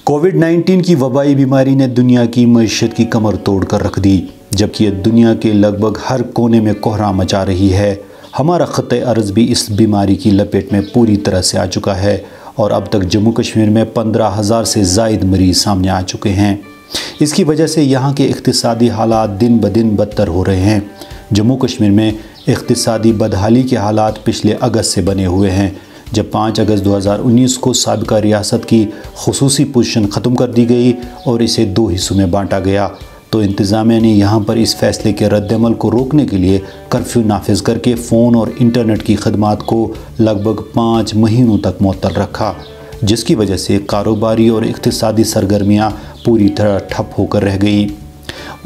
कोविड-19 की वबाई बीमारी ने दुनिया की मईशत की कमर तोड़ कर रख दी, जबकि दुनिया के लगभग हर कोने में कोहराम मचा रही है। हमारा ख़त्ते अर्ज़ भी इस बीमारी की लपेट में पूरी तरह से आ चुका है और अब तक जम्मू कश्मीर में 15,000 से ज़ायद मरीज़ सामने आ चुके हैं। इसकी वजह से यहाँ के इक़्तिसादी हालात दिन ब दिन बदतर हो रहे हैं। जम्मू कश्मीर में इक़्तिसादी बदहाली के हालात पिछले अगस्त से बने हुए हैं, जब 5 अगस्त 2019 को साबिक़ा रियासत की खुसूसी पोजीशन ख़त्म कर दी गई और इसे 2 हिस्सों में बांटा गया, तो इंतज़ामिया ने यहाँ पर इस फ़ैसले के रद्दअमल को रोकने के लिए कर्फ्यू नाफिज करके फ़ोन और इंटरनेट की खदमात को लगभग 5 महीनों तक मुअत्तल रखा, जिसकी वजह से कारोबारी और इक़्तिसादी सरगर्मियाँ पूरी तरह ठप होकर रह गई।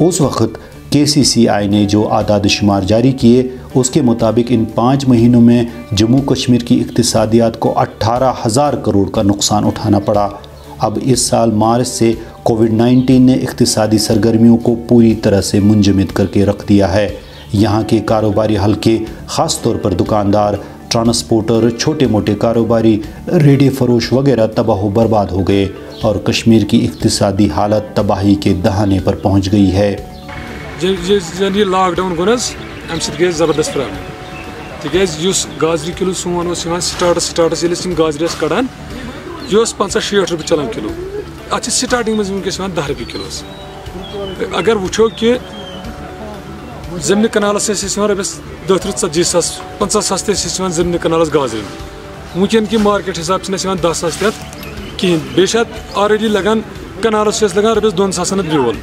उस वक्त KCCI ने जो आदाद शुमार जारी किए, उसके मुताबिक इन 5 महीनों में जम्मू कश्मीर की इक़्तिसादियात को 18,000 करोड़ का नुकसान उठाना पड़ा। अब इस साल मार्च से कोविड-19 ने इक़्तिसादी सरगर्मियों को पूरी तरह से मुंजमद करके रख दिया है। यहाँ के कारोबारी हल्के, ख़ास तौर पर दुकानदार, ट्रांसपोर्टर, छोटे मोटे कारोबारी, रेडी फरोश वगैरह तबाह बर्बाद हो गए और कश्मीर की इक़्तिसादी हालत तबाही के दहाने पर पहुँच गई है। ये लॉकडाउन गो अम गई ज़बरदस्त प्रॉब्लम, तिस गाजरी किलो सोन स्टार्टस गाजर कड़ान यह 50-60 रुपये चलान किलो, अत स्टार्टिंग में वनकस 10 रुपये किलो। अगर वो कि जमीन कनालस रपस 30-40 50 सास जमीन कनालस गाजर वनकन की मार्केट हिसाब से 10 सास कहें बे ऑलरेडी लगान कनालस लगान रपस 2 सासन ब्योल,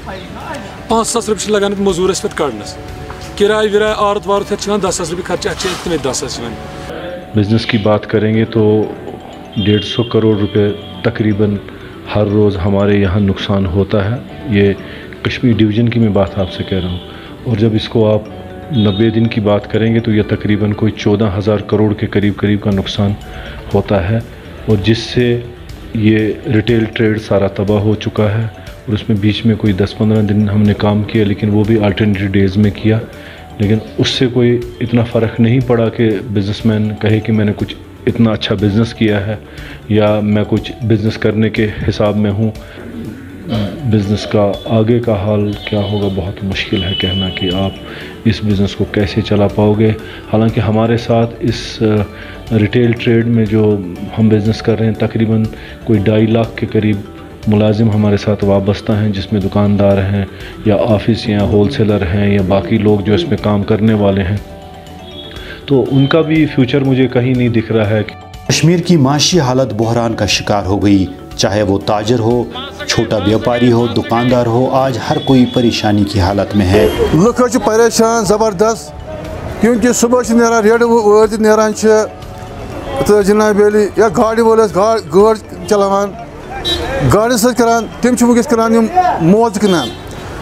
5 सास रुपये लगान मजूर पे कड़नस, किराए विराए आरत वारत 10 सास रुपये खर्च, इतने 10 सास। बिज़नेस की बात करेंगे तो 150 करोड़ रुपए तकरीबन हर रोज़ हमारे यहाँ नुकसान होता है। ये कश्मीर डिवीज़न की मैं बात आपसे कह रहा हूँ, और जब इसको आप 90 दिन की बात करेंगे तो यह तकरीबन कोई 14,000 करोड़ के करीब का नुकसान होता है, और जिससे ये रिटेल ट्रेड सारा तबाह हो चुका है। और उसमें बीच में कोई 10-15 दिन हमने काम किया, लेकिन वो भी अल्टरनेटिव डेज़ में किया, लेकिन उससे कोई इतना फ़र्क नहीं पड़ा कि बिज़नेसमैन कहे कि मैंने कुछ इतना अच्छा बिज़नेस किया है या मैं कुछ बिज़नेस करने के हिसाब में हूँ। बिज़नेस का आगे का हाल क्या होगा बहुत मुश्किल है कहना कि आप इस बिज़नेस को कैसे चला पाओगे। हालांकि हमारे साथ इस रिटेल ट्रेड में जो हम बिज़नेस कर रहे हैं तकरीबन कोई 2.5 लाख के करीब मुलाजिम हमारे साथ वाबस्ता हैं, जिसमें दुकानदार हैं या ऑफिस या होलसेलर हैं या बाकी लोग जो इसमें काम करने वाले हैं, तो उनका भी फ्यूचर मुझे कहीं नहीं दिख रहा है। कश्मीर की माशी हालत बहरान का शिकार हो गई, चाहे वो ताजर हो, छोटा व्यापारी हो, दुकानदार हो, आज हर कोई परेशानी की हालत में है। लुक परेशान ज़बरदस्त, क्योंकि सुबह नान रेड नान तो जनाब या गाड़ी वोल गाड़ चलान गाड़ी सरान तम वस मोज कनान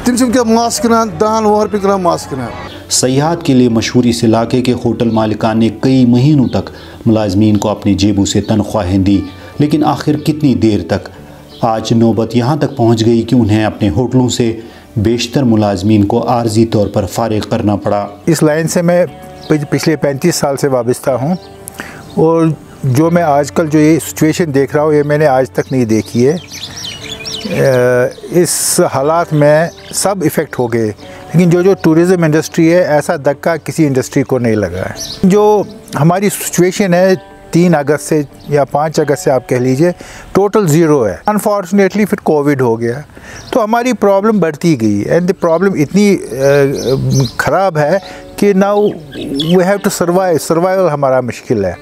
तम मास्क कनान 10-20 रुपये कनान मास्क कनान। सयाहत के लिए मशहूर इस इलाके के होटल मालिकान ने कई महीनों तक मुलाजमीन को अपनी जेबों से तनख्वाहें दी, लेकिन आखिर कितनी देर तक। आज नौबत यहाँ तक पहुँच गई कि उन्हें अपने होटलों से बेशतर मुलाजमीन को आर्जी तौर पर फारिग करना पड़ा। इस लाइन से मैं पिछले 35 साल से वाबस्ता हूँ, और जो मैं आजकल जो ये सिचुएशन देख रहा हूँ ये मैंने आज तक नहीं देखी है। इस हालात में सब इफ़ेक्ट हो गए, लेकिन जो टूरिज़म इंडस्ट्री है ऐसा धक्का किसी इंडस्ट्री को नहीं लगा है। जो हमारी सिचुएशन है 3 अगस्त से या 5 अगस्त से आप कह लीजिए टोटल ज़ीरो है। अनफॉर्चुनेटली फिर कोविड हो गया तो हमारी प्रॉब्लम बढ़ती गई, एंड द प्रॉब्लम इतनी ख़राब है कि now we have to survival हमारा मुश्किल है।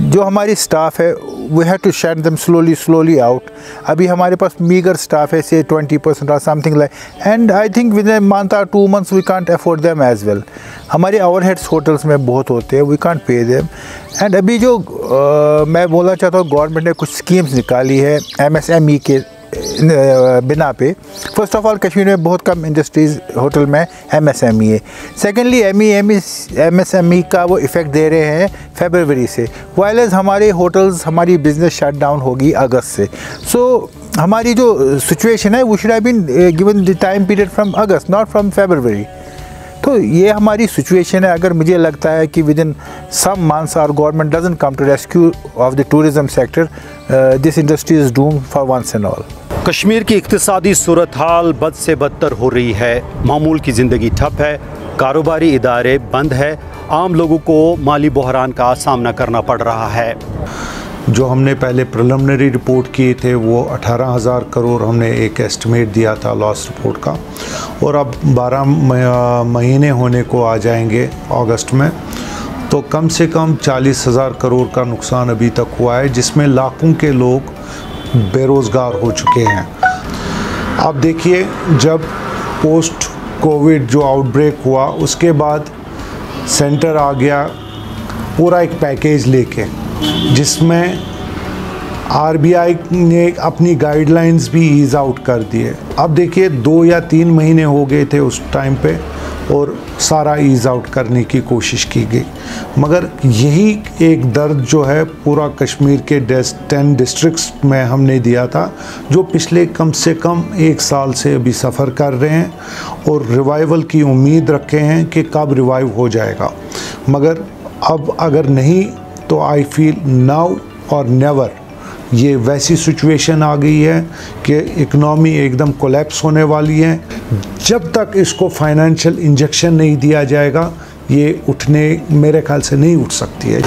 जो हमारी स्टाफ है we have to shed them slowly out. अभी हमारे पास मीगर स्टाफ है, से 20% और something like, and I think within month और 2 months we can't afford them as well. हमारे ओवरहेड्स होटल्स में बहुत होते हैं, we can't pay them. And अभी जो मैं बोलना चाहता हूँ, गवर्नमेंट ने कुछ स्कीम्स निकाली है MSME के बिना पे। फर्स्ट ऑफ ऑल कश्मीर में बहुत कम इंडस्ट्रीज़ होटल में MSME है। सेकेंडली MSME का वो इफ़ेक्ट दे रहे हैं फरवरी से, वाइलेज हमारे होटल्स हमारी बिज़नेस शट डाउन होगी अगस्त से। सो हमारी जो सिचुएशन है वो should have been given the time period from August, not from February. तो ये हमारी सिचुएशन है। अगर मुझे लगता है कि within some months our government doesn't come to rescue of the tourism sector, this industry is doomed for once and all. Kashmir की इक्तिसादी सूरत हाल बद से बदतर हो रही है। मामूल की ज़िंदगी ठप है, कारोबारी इदारे बंद है, आम लोगों को माली बहरान का सामना करना पड़ रहा है। जो हमने पहले प्रिलिमिनरी रिपोर्ट किए थे वो 18,000 करोड़ हमने एक एस्टिमेट दिया था लॉस रिपोर्ट का, और अब 12 महीने होने को आ जाएंगे अगस्त में, तो कम से कम 40,000 करोड़ का नुकसान अभी तक हुआ है, जिसमें लाखों के लोग बेरोज़गार हो चुके हैं। अब देखिए, जब पोस्ट कोविड जो आउटब्रेक हुआ उसके बाद सेंटर आ गया पूरा एक पैकेज लेके, जिसमें आरबीआई ने अपनी गाइडलाइंस भी ईज़ आउट कर दिए। अब देखिए 2 या 3 महीने हो गए थे उस टाइम पे और सारा ईज़ आउट करने की कोशिश की गई, मगर यही एक दर्द जो है पूरा कश्मीर के 10 डिस्ट्रिक्ट्स में हमने दिया था, जो पिछले कम से कम 1 साल से अभी सफ़र कर रहे हैं और रिवाइवल की उम्मीद रखे हैं कि कब रिवाइव हो जाएगा। मगर अब अगर नहीं तो आई फील नाउ और नेवर ये वैसी सिचुएशन आ गई है कि इकनॉमी एकदम कोलैप्स होने वाली है। जब तक इसको फाइनेंशियल इंजेक्शन नहीं दिया जाएगा ये उठने मेरे ख्याल से नहीं उठ सकती है।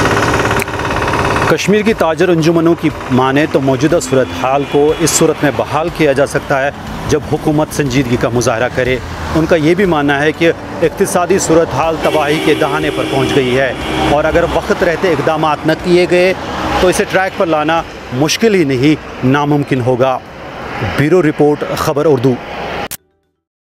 कश्मीर की ताजर अंजुमनों की माने तो मौजूदा सूरत हाल को इस सूरत में बहाल किया जा सकता है जब हुकूमत संजीदगी का मुजाहरा करे। उनका ये भी मानना है कि इक्तिसादी सूरत हाल तबाही के दहाने पर पहुँच गई है और अगर वक्त रहते इक़दाम न किए गए तो इसे ट्रैक पर लाना मुश्किल ही नहीं नामुमकिन होगा। ब्यूरो रिपोर्ट, खबर उर्दू।